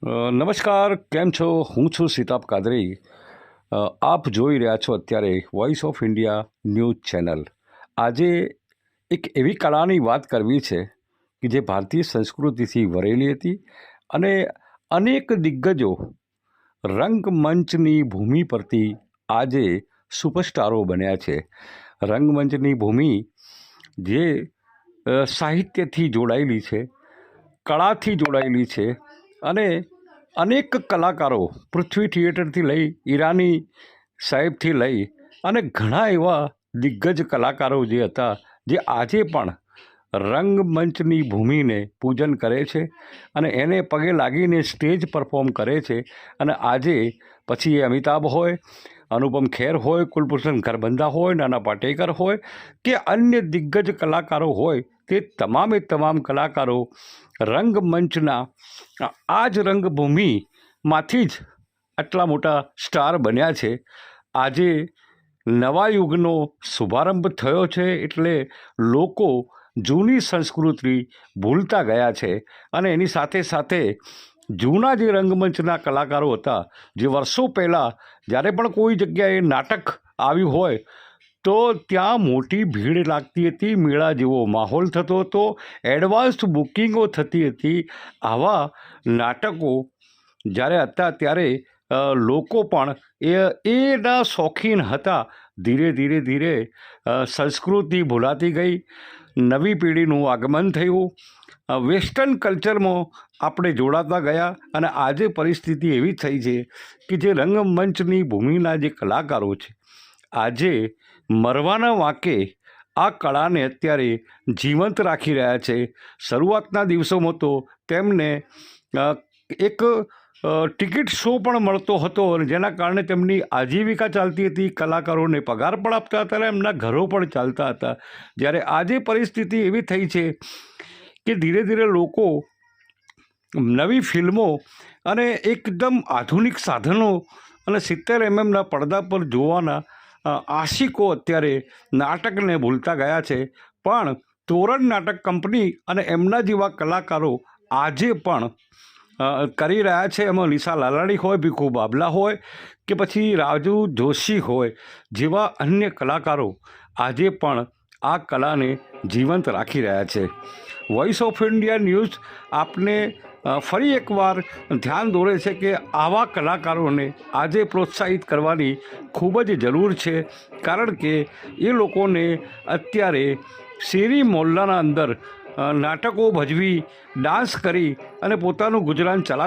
નમસ્કાર, કેમ છો? હું છું સિતાબ કાદરી. આપ જોઈ રહ્યા છો અત્યારે voice of India news channel. આજે એક એવી કળાની વાત કરવી છે કે જે ભારતીય સંસ્કૃતિથી વરેલી હતી અને અનેક દિગ્ગજો રંગમંચની ભૂમિ પરથી આજે સુપરસ્ટારો બન્યા છે. રંગમંચની ભૂમિ જે સાહિત્યથી જોડાયેલી છે, કળાથી જોડાયેલી છે અને અનેક કલાકારો પૃથ્વી થિયેટરથી લઈ ઈરાની સાહેબથી લઈ અને ઘણા એવા દિગ્ગજ કલાકારો જે હતા જે આજે પણ રંગમંચની ભૂમિને પૂજન કરે છે અને એને પગે લાગીને સ્ટેજ પરફોર્મ કરે છે. અને આજે પછી એ અમિતાભ હોય, અનુપમ ખેર હોય, કુલભૂષણ ખરબંદા હોય, નાના પાટેકર હોય કે અન્ય દિગ્ગજ કલાકારો હોય, તે તમામે તમામ કલાકારો રંગમંચના આ જ રંગભૂમિમાંથી જ આટલા મોટા સ્ટાર બન્યા છે. આજે નવા યુગનો શુભારંભ થયો છે એટલે લોકો જૂની સંસ્કૃતિ ભૂલતા ગયા છે અને એની સાથે સાથે જૂના જે રંગમંચના કલાકારો હતા, જે વર્ષો પહેલાં જ્યારે પણ કોઈ જગ્યાએ નાટક આવ્યું હોય તો ત્યાં મોટી ભીડ લાગતી હતી, મેળા જેવો માહોલ થતો હતો, એડવાન્સ બુકિંગો થતી હતી. આવા નાટકો જ્યારે હતા ત્યારે લોકો પણ એના શોખીન હતા. ધીરે ધીરે ધીરે સંસ્કૃતિ ભૂલાતી ગઈ, નવી પેઢીનું આગમન થયું, વેસ્ટર્ન કલ્ચરમાં આપણે જોડાતા ગયા અને આજે પરિસ્થિતિ એવી થઈ છે કે જે રંગમંચની ભૂમિના જે કલાકારો છે આજે મરવાના વાંકે આ કળાને અત્યારે જીવંત રાખી રહ્યા છે. શરૂઆતના દિવસોમાં તો તેમને એક ટિકિટ શો પણ મળતો હતો અને જેના કારણે તેમની આજીવિકા ચાલતી હતી, કલાકારોને પગાર પણ આપતા હતા અને એમના ઘરો પણ ચાલતા હતા. જ્યારે આજે પરિસ્થિતિ એવી થઈ છે કે ધીરે ધીરે લોકો નવી ફિલ્મો અને એકદમ આધુનિક સાધનો અને 70 mm પડદા પર જોવાના આશિકો અત્યારે નાટકને ભૂલતા ગયા છે. પણ તોરણ નાટક કંપની અને એમના જેવા કલાકારો આજે પણ કરી રહ્યા છે. એમાં નિશા લાલાણી હોય, ભીખુ બાબલા હોય કે પછી રાજુ જોશી હોય જેવા અન્ય કલાકારો આજે પણ આ કલાને જીવંત રાખી રહ્યા છે. વોઇસ ઓફ ઇન્ડિયા ન્યૂઝ આપને ફરી એકવાર ધ્યાન દોરે છે કે આવા કલાકારોને આજે પ્રોત્સાહિત કરવાની ખૂબ જ જરૂર છે, કારણ કે એ લોકોને અત્યારે શેરી મોહલ્લાના અંદર નાટકો ભજવી, ડાન્સ કરી અને પોતાનું ગુજરાન ચલાવે